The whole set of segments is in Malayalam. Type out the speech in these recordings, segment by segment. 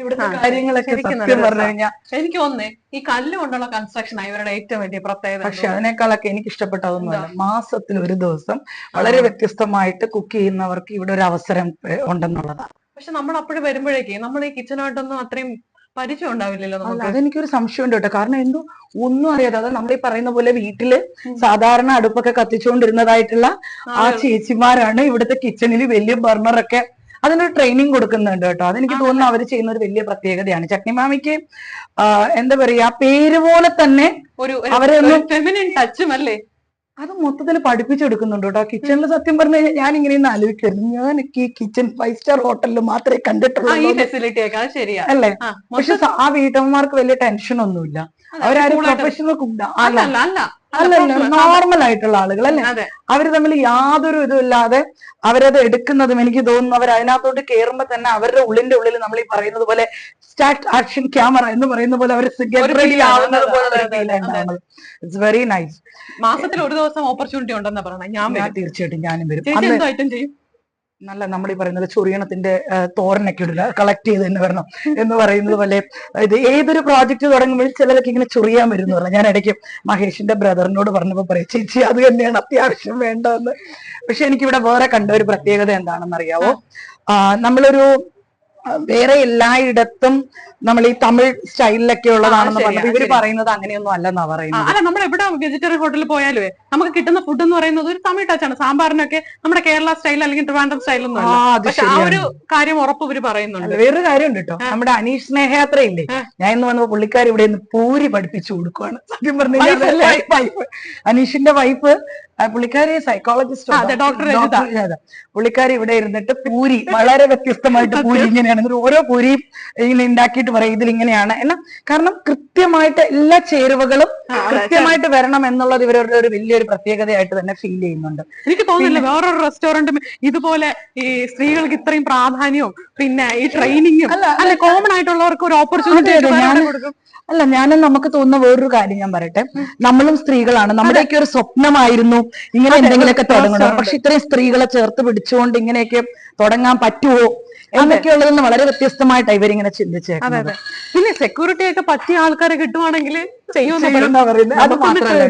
ഇവിടുത്തെ കാര്യങ്ങളൊക്കെ സത്യം പറഞ്ഞു കഴിഞ്ഞാൽ എനിക്ക് തോന്നുന്നേ ഈ കല്ല് കൊണ്ടുള്ള കൺസ്ട്രക്ഷൻ ഇവരുടെ ഏറ്റവും വലിയ പ്രത്യേകത. പക്ഷെ അതിനേക്കാളൊക്കെ എനിക്ക് ഇഷ്ടപ്പെട്ടതൊന്നുമല്ല. മാസത്തിൽ ഒരു ദിവസം വളരെ വ്യത്യസ്തമായിട്ട് കുക്ക് ചെയ്യുന്നവർക്ക് ഇവിടെ ഒരു അവസരം ഉണ്ടെന്നുള്ളതാണ്. പക്ഷെ നമ്മൾ അപ്പോഴും വരുമ്പോഴേക്ക് നമ്മൾ ഈ കിച്ചണായിട്ടൊന്നും അത്രയും പരിചയം ഉണ്ടാവില്ലല്ലോ നമുക്ക്. അതെനിക്കൊരു സംശയമുണ്ട് കേട്ടോ. കാരണം എന്തോ ഒന്നും അറിയാതെ, അത് നമ്മൾ ഈ പറയുന്ന പോലെ വീട്ടില് സാധാരണ അടുപ്പൊക്കെ കത്തിച്ചുകൊണ്ടിരുന്നതായിട്ടുള്ള ആ ചേച്ചിമാരാണ് ഇവിടുത്തെ കിച്ചണിൽ വലിയ ബർണറൊക്കെ അതിനൊരു ട്രെയിനിങ് കൊടുക്കുന്നുണ്ട് കേട്ടോ. അതെനിക്ക് തോന്നുന്നു അവർ ചെയ്യുന്ന ഒരു വലിയ പ്രത്യേകതയാണ്. ചട്നി മാമിക്ക് എന്താ പറയാ, പേര് പോലെ തന്നെ അവരൊന്നും ഫെമിനിൻ ടച്ചും അല്ലേ, അത് മൊത്തത്തിൽ പഠിപ്പിച്ചെടുക്കുന്നുണ്ട് കേട്ടോ. കിച്ചണിൽ സത്യം പറഞ്ഞു കഴിഞ്ഞാൽ ഞാൻ ഇങ്ങനെയൊന്നും ആലോചിക്കായിരുന്നു, ഞാനൊക്കെ ഈ കിച്ചൺ 5 സ്റ്റാർ ഹോട്ടലിൽ മാത്രമേ കണ്ടിട്ടുള്ളൂ അല്ലേ. പക്ഷെ ആ വീട്ടമ്മമാർക്ക് വലിയ ടെൻഷൻ ഒന്നുമില്ല. അവരാരും പ്രൊഫഷണൽ കുക്ക് അല്ലല്ല, നോർമൽ ആയിട്ടുള്ള ആളുകൾ അല്ലേ. അവര് തമ്മിൽ യാതൊരു ഇതുമില്ലാതെ അവരത് എടുക്കുന്നതും എനിക്ക് തോന്നുന്നു അവർ അതിനകത്തോട്ട് കയറുമ്പോ തന്നെ അവരുടെ ഉള്ളിന്റെ ഉള്ളിൽ നമ്മൾ ഈ പറയുന്നത് പോലെ സ്റ്റാർട്ട് ആക്ഷൻ ക്യാമറ എന്ന് പറയുന്ന പോലെ അവർ ആവുന്നത് പോലെ. It's very nice. മാസത്തിൽ ഒരു ദിവസം ഓപ്പർച്യൂണിറ്റി ഉണ്ടെന്നാ പറഞ്ഞത്. ഞാൻ തീർച്ചയായിട്ടും ഞാനും വരും. നല്ല നമ്മൾ ഈ പറയുന്നത് ചൊറിയണത്തിന്റെ തോരനൊക്കെ ഇടില്ല, കളക്ട് ചെയ്ത് തന്നെ വരണം എന്ന് പറയുന്നത് പോലെ ഇത് ഏതൊരു പ്രോജക്റ്റ് തുടങ്ങുമ്പോൾ ചിലരൊക്കെ ഇങ്ങനെ ചൊറിയാൻ വരും എന്ന് പറഞ്ഞു. ഞാൻ ഇടയ്ക്ക് മഹേഷിന്റെ ബ്രദറിനോട് പറഞ്ഞപ്പോ പറയും, ചേച്ചി അത് തന്നെയാണ് അത്യാവശ്യം വേണ്ടതെന്ന്. പക്ഷെ എനിക്കിവിടെ വേറെ കണ്ട ഒരു പ്രത്യേകത എന്താണെന്ന് അറിയാവോ, നമ്മളൊരു വേറെ എല്ലായിടത്തും നമ്മൾ ഈ തമിഴ് സ്റ്റൈലിലൊക്കെ ഉള്ളതാണെന്ന് പറഞ്ഞത് ഇവര് പറയുന്നത് അങ്ങനെയൊന്നും അല്ലെന്നാ പറയുന്നത്. അല്ല, നമ്മൾ എവിടെ വെജിറ്റേറിയൻ ഹോട്ടലിൽ പോയാലേ നമുക്ക് കിട്ടുന്ന ഫുഡ് എന്ന് പറയുന്നത് ഒരു തമിഴ് ടച്ചാണ്. സാമ്പാറിനൊക്കെ നമ്മുടെ കേരള സ്റ്റൈൽ അല്ലെങ്കിൽ ട്രിവാൻഡ്രം സ്റ്റൈലൊന്നും പക്ഷെ ആ ഒരു കാര്യം ഉറപ്പ് ഇവര് പറയുന്നുണ്ട്. വേറൊരു കാര്യമുണ്ട് കേട്ടോ, നമ്മുടെ അനീഷ് സ്നേഹയാത്രയില്ലേ, ഞാൻ ഇന്ന് വന്നപ്പോ പുള്ളിക്കാർ ഇവിടെ നിന്ന് പൂരി പഠിപ്പിച്ചു കൊടുക്കുവാണ്. സത്യം പറഞ്ഞു കഴിഞ്ഞാൽ അനീഷിന്റെ വൈഫ് പുള്ളിക്കാരി സൈക്കോളജിസ്റ്റ് ഡോക്ടർ, പുള്ളിക്കാരി ഇവിടെ ഇരുന്നിട്ട് പൂരി വളരെ വ്യത്യസ്തമായിട്ട് പൂരി ഇങ്ങനെയാണ്, ഓരോ പൂരിയും ഇങ്ങനെ ഉണ്ടാക്കിയിട്ട് പറയും ഇതിലിങ്ങനെയാണ് എല്ലാം. കാരണം കൃത്യമായിട്ട് എല്ലാ ചേരുവകളും കൃത്യമായിട്ട് വരണം എന്നുള്ളത് ഇവരുടെ ഒരു വലിയൊരു പ്രത്യേകതയായിട്ട് തന്നെ ഫീൽ ചെയ്യുന്നുണ്ട്. എനിക്ക് തോന്നുന്നില്ല വേറൊരു റെസ്റ്റോറന്റും ഇതുപോലെ ഈ സ്ത്രീകൾക്ക് ഇത്രയും പ്രാധാന്യവും പിന്നെ ഈ ട്രെയിനിങ്ങും അല്ലെ കോമൺ ആയിട്ടുള്ളവർക്ക് ഒരു ഓപ്പർച്യൂണിറ്റി കൊടുക്കും. അല്ല, നമുക്ക് തോന്നുന്ന വേറൊരു കാര്യം ഞാൻ പറയട്ടെ, നമ്മളും സ്ത്രീകളാണ്, നമ്മുടെയൊക്കെ ഒരു സ്വപ്നമായിരുന്നു ഇങ്ങനെ എന്തെങ്കിലുമൊക്കെ തുടങ്ങണം. പക്ഷെ ഇത്രയും സ്ത്രീകളെ ചേർത്ത് പിടിച്ചുകൊണ്ട് ഇങ്ങനെയൊക്കെ തുടങ്ങാൻ പറ്റുമോ എന്നൊക്കെയുള്ളതെന്ന് വളരെ വ്യത്യസ്തമായിട്ടാണ് ഇവരിങ്ങനെ ചിന്തിച്ചേക്കുന്നത്. പിന്നെ സെക്യൂരിറ്റി ഒക്കെ പറ്റിയ ആൾക്കാരെ കിട്ടുവാണെങ്കിൽ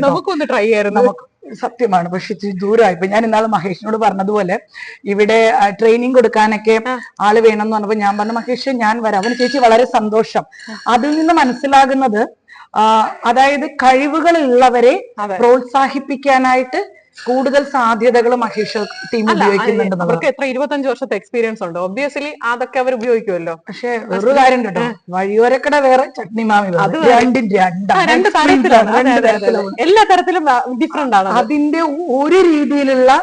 നമുക്കൊന്ന് ട്രൈ ചെയ്യായിരുന്നു. സത്യമാണ്, പക്ഷെ ഇച്ചിരി ദൂരമായിപ്പോ. ഞാൻ ഇന്നാള് മഹേഷിനോട് പറഞ്ഞതുപോലെ ഇവിടെ ട്രെയിനിങ് കൊടുക്കാനൊക്കെ ആള് വേണമെന്ന് പറഞ്ഞപ്പോ ഞാൻ പറഞ്ഞു, മഹേഷ് ഞാൻ വരാം. അവന് ചേച്ചി വളരെ സന്തോഷം. അതിൽ നിന്ന് മനസ്സിലാകുന്നത് അതായത് കഴിവുകളുള്ളവരെ പ്രോത്സാഹിപ്പിക്കാനായിട്ട് കൂടുതൽ സാധ്യതകൾ മഹേഷ് ടീം ഉപയോഗിക്കുന്നുണ്ട്. അവർക്ക് എത്ര 25 വർഷത്തെ എക്സ്പീരിയൻസ് ഉണ്ട്, ഒബ്വിയസ്ലി അതൊക്കെ അവർ ഉപയോഗിക്കുമല്ലോ. പക്ഷെ വേറൊരു കാര്യം കേട്ടോ, വഴിയോരക്കട വേറെ, ചട്നി മാമി രണ്ട് തരത്തിലാണ്, എല്ലാ തരത്തിലും ഡിഫറെന്റ് ആണ്. അതിന്റെ ഒരു രീതിയിലുള്ള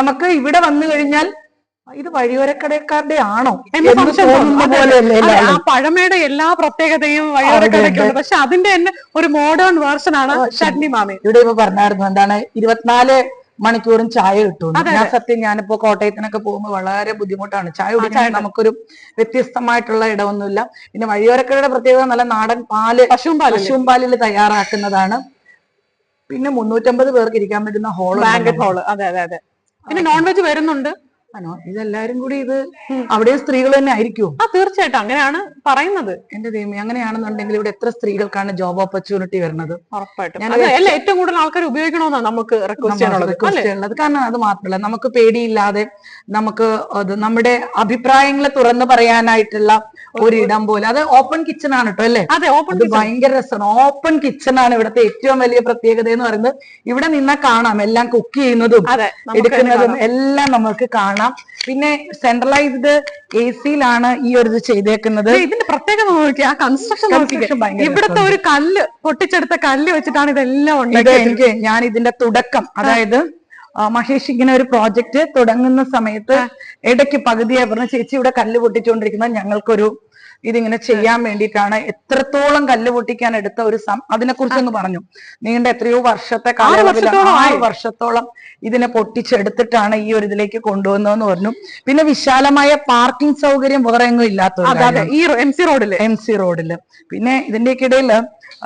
നമുക്ക് ഇവിടെ വന്നു കഴിഞ്ഞാൽ ഇത് വഴിയോരക്കടക്കാരുടെ ആണോ ആ പഴമയുടെ എല്ലാ പ്രത്യേകതയും വഴിയോരക്കടയ്ക്കുണ്ട്. പക്ഷെ അതിന്റെ തന്നെ ഒരു മോഡേൺ വേർഷൻ ആണ് ചട്നി മാമി. ഇവിടെ ഇപ്പൊ പറഞ്ഞായിരുന്നു എന്താണ് 24 മണിക്കൂറും ചായ കിട്ടും. ഞാൻ സത്യം ഞാനിപ്പോ കോട്ടയത്തിനൊക്കെ പോകുമ്പോൾ വളരെ ബുദ്ധിമുട്ടാണ് ചായ കുടിക്കാൻ. നമുക്കൊരു വ്യത്യസ്തമായിട്ടുള്ള ഇടമൊന്നുമില്ല. പിന്നെ വഴിയോരക്കടയുടെ പ്രത്യേകത നല്ല നാടൻ പാല്, പശുവും പാലിൽ തയ്യാറാക്കുന്നതാണ്. പിന്നെ 350 പേർക്ക് ഇരിക്കാൻ പറ്റുന്ന ഹോള്, ബാങ്കറ്റ് ഹോള്. അതെ അതെ അതെ. പിന്നെ നോൺ വെജ് വരുന്നുണ്ട്. ആണോ? ഇതെല്ലാരും കൂടി ഇത് അവിടെ സ്ത്രീകൾ തന്നെ ആയിരിക്കുമോ? തീർച്ചയായിട്ടും അങ്ങനെയാണ് പറയുന്നത്. എന്റെ ദൈവമേ, അങ്ങനെയാണെന്നുണ്ടെങ്കിൽ ഇവിടെ എത്ര സ്ത്രീകൾക്കാണ് ജോബ് ഓപ്പർച്യൂണിറ്റി വരുന്നത്? ഉറപ്പായിട്ടും ഏറ്റവും കൂടുതൽ ആൾക്കാർ ഉപയോഗിക്കണമെന്നാണ് നമുക്ക് റിക്വസ്റ്റ് ഉള്ളത്. കാരണം അത് മാത്രമല്ല, നമുക്ക് പേടിയില്ലാതെ നമുക്ക് നമ്മുടെ അഭിപ്രായങ്ങളെ തുറന്നു പറയാനായിട്ടുള്ള ഒരിടം പോലെ. അത് ഓപ്പൺ കിച്ചൺ ആണ് കേട്ടോ അല്ലേ? അതെ, അത് ഭയങ്കര രസമാണ്. ഓപ്പൺ കിച്ചൺ ആണ് ഇവിടുത്തെ ഏറ്റവും വലിയ പ്രത്യേകത എന്ന് പറയുന്നത്. ഇവിടെ നിന്നാ കാണാം എല്ലാം കുക്ക് ചെയ്യുന്നതും എടുക്കുന്നതും എല്ലാം നമുക്ക് കാണാം. പിന്നെ സെൻട്രലൈസ്ഡ് AC-യിലാണ് ഈ ഒരു ഇത് ചെയ്തേക്കുന്നത്. ഇതിന്റെ പ്രത്യേകത നോക്കി, ആ കൺസ്ട്രക്ഷൻ ഇവിടുത്തെ ഒരു കല്ല് പൊട്ടിച്ചെടുത്ത കല്ല് വെച്ചിട്ടാണ് ഇതെല്ലാം ഉണ്ടായത്. ഞാൻ ഇതിന്റെ തുടക്കം, അതായത് മഹേഷ് ഇങ്ങനെ ഒരു പ്രോജക്റ്റ് തുടങ്ങുന്ന സമയത്ത് ഇടയ്ക്ക് പകുതിയായി പറഞ്ഞ, ചേച്ചി ഇവിടെ കല്ല് പൊട്ടിച്ചുകൊണ്ടിരിക്കുന്നത് ഞങ്ങൾക്കൊരു ഇതിങ്ങനെ ചെയ്യാൻ വേണ്ടിയിട്ടാണ്. എത്രത്തോളം കല്ല് പൊട്ടിക്കാൻ എടുത്ത ഒരു അതിനെ കുറിച്ചൊന്ന് പറഞ്ഞു. നീണ്ട എത്രയോ വർഷത്തെ കാലയളവിൽ 6 വർഷത്തോളം ഇതിനെ പൊട്ടിച്ചെടുത്തിട്ടാണ് ഈ ഒരു ഇതിലേക്ക് കൊണ്ടുവന്നതെന്ന് പറഞ്ഞു. പിന്നെ വിശാലമായ പാർക്കിംഗ് സൗകര്യം വേറെ എങ്ങും ഇല്ലാത്ത ഈ MC റോഡില്. പിന്നെ ഇതിന്റെയൊക്കെ ഇടയിൽ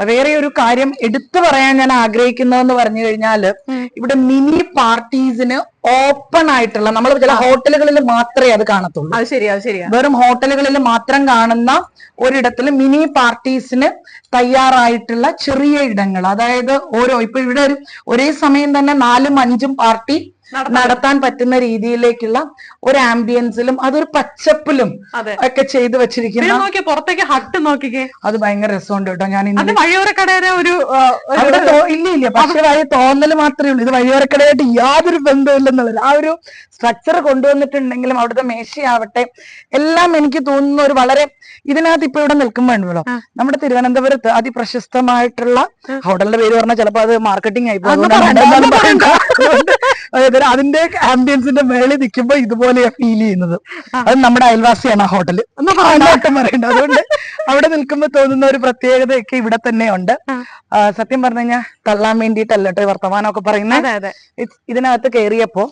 വേറെ ഒരു കാര്യം എടുത്തു പറയാൻ ഞാൻ ആഗ്രഹിക്കുന്നതെന്ന് പറഞ്ഞു കഴിഞ്ഞാല്, ഇവിടെ മിനി പാർട്ടീസിന് ഓപ്പൺ ആയിട്ടുള്ള, നമ്മൾ ചില ഹോട്ടലുകളിൽ മാത്രമേ അത് കാണത്തുള്ളൂ. അത് ശരിയാ. വെറും ഹോട്ടലുകളിൽ മാത്രം കാണുന്ന ഒരിടത്തിൽ മിനി പാർട്ടീസിന് തയ്യാറായിട്ടുള്ള ചെറിയ ഇടങ്ങൾ. അതായത് ഇപ്പൊ ഇവിടെ ഒരേ സമയം തന്നെ 4ഉം 5ഉം പാർട്ടി നടത്താൻ പറ്റുന്ന രീതിയിലേക്കുള്ള ഒരു ആംബിയൻസിലും അതൊരു പച്ചപ്പിലും ഒക്കെ ചെയ്തു വെച്ചിരിക്കുന്ന പുറത്തേക്ക് ഹട്ട് നോക്കിക്കേ, അത് ഭയങ്കര രസമുണ്ട് കേട്ടോ. ഞാൻ വഴിയോരക്കടയുടെ ഇല്ല പക്ഷെ തോന്നല് മാത്രമേ ഉള്ളൂ. ഇത് വഴിയോരക്കടയായിട്ട് യാതൊരു ബന്ധമില്ലെന്നുള്ളത്. ആ ഒരു സ്ട്രക്ചർ കൊണ്ടുവന്നിട്ടുണ്ടെങ്കിലും അവിടുത്തെ മേശയാവട്ടെ എല്ലാം എനിക്ക് തോന്നുന്ന ഒരു വളരെ, ഇതിനകത്ത് ഇപ്പൊ ഇവിടെ നിൽക്കുമ്പോഴല്ലോ നമ്മുടെ തിരുവനന്തപുരത്ത് അതിപ്രശസ്തമായിട്ടുള്ള ഹോട്ടലിന്റെ പേര് പറഞ്ഞാൽ ചിലപ്പോ അത് മാർക്കറ്റിംഗ് ആയി പോകും. അതിന്റെ ആംബിയൻസിന്റെ മേളിൽ നിൽക്കുമ്പോ ഇതുപോലെയാ ഫീൽ ചെയ്യുന്നത്. അത് നമ്മുടെ അയൽവാസിയാണ് ആ ഹോട്ടല് പറയണ്ട. അതുകൊണ്ട് അവിടെ നിൽക്കുമ്പോ തോന്നുന്ന ഒരു പ്രത്യേകതയൊക്കെ ഇവിടെ തന്നെ ഉണ്ട്. സത്യം പറഞ്ഞു കഴിഞ്ഞാൽ തള്ളാൻ വേണ്ടിയിട്ടല്ലോ വർത്തമാനമൊക്കെ പറയുന്നത്. ഇതിനകത്ത് കയറിയപ്പോ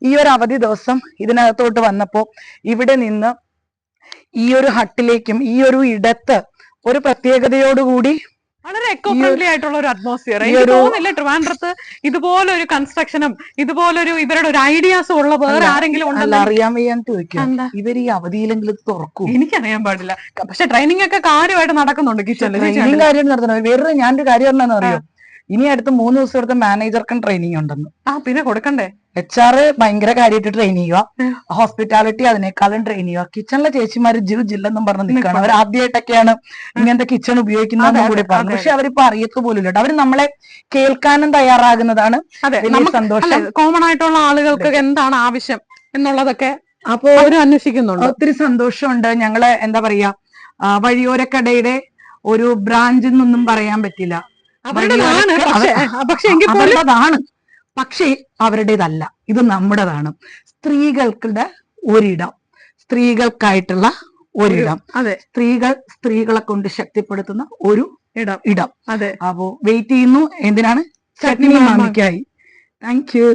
ഈ ഒരു അവധി ദിവസം ഇതിനകത്തോട്ട് വന്നപ്പോ ഇവിടെ നിന്ന് ഈ ഒരു ഹട്ടിലേക്കും ഈ ഒരു ഇടത്ത് ഒരു പ്രത്യേകതയോടുകൂടി വളരെ എക്കോ ഫ്രണ്ട്ലി ആയിട്ടുള്ള ഒരു അറ്റ്മോസ്ഫിയർ. എനിക്ക് തോന്നുന്നില്ല ട്രിവാൻഡ്രത്ത് ഇതുപോലൊരു കൺസ്ട്രക്ഷനും ഇതുപോലൊരു ഇവരുടെ ഒരു ഐഡിയാസും ഉള്ള വേറെ ആരെങ്കിലും ഉണ്ടല്ലോ. അറിയാൻ വയ്യാണ്ട് ചോദിക്കാം, ഇവർ ഈ അവധിയിലെങ്കിലും തുറക്കും. എനിക്കറിയാൻ പാടില്ല. പക്ഷെ ട്രെയിനിങ് ഒക്കെ കാര്യമായിട്ട് നടക്കുന്നുണ്ട് കിച്ചണിൽ. കാര്യം നടത്തണം. വേറെ ഞാനൊരു കാര്യം എന്താണെന്ന് അറിയോ, ഇനി അടുത്ത 3 ദിവസം എടുത്ത് മാനേജർക്കും ട്രെയിനിങ് ഉണ്ടെന്ന്. പിന്നെ കൊടുക്കണ്ടേ? HR ഭയങ്കര കാര്യമായിട്ട് ട്രെയിൻ ചെയ്യുക, ഹോസ്പിറ്റാലിറ്റി അതിനേക്കാളും ട്രെയിൻ ചെയ്യുക. കിച്ചണിലെ ചേച്ചിമാര് ജില്ലെന്നും പറഞ്ഞ് നിൽക്കുകയാണ്. അവർ ആദ്യമായിട്ടൊക്കെയാണ് ഇങ്ങനത്തെ കിച്ചൺ ഉപയോഗിക്കുന്നതെന്ന് കൂടി പറഞ്ഞു. പക്ഷെ അവരിപ്പോ അറിയത്ത് പോലും ഇല്ല. അവര് നമ്മളെ കേൾക്കാനും തയ്യാറാകുന്നതാണ്. സന്തോഷം. കോമൺ ആയിട്ടുള്ള ആളുകൾക്ക് എന്താണ് ആവശ്യം എന്നുള്ളതൊക്കെ അപ്പൊ അവര് അന്വേഷിക്കുന്നുണ്ട്. ഒത്തിരി സന്തോഷമുണ്ട്. ഞങ്ങള് എന്താ പറയാ, വഴിയോരക്കടയുടെ ഒരു ബ്രാഞ്ച് എന്നൊന്നും പറയാൻ പറ്റില്ല. അവരുടേതാണ്, പക്ഷേ അവരുടേതല്ല, ഇത് നമ്മുടേതാണ്. സ്ത്രീകൾക്കുടെ ഒരിടം, സ്ത്രീകൾക്കായിട്ടുള്ള ഒരിടം, സ്ത്രീകളെ കൊണ്ട് ശക്തിപ്പെടുത്തുന്ന ഒരു ഇടം. അപ്പോ വെയിറ്റ് ചെയ്യുന്നു. എന്തിനാണ്? ചട്നി മാമിക്കായി. Thank U.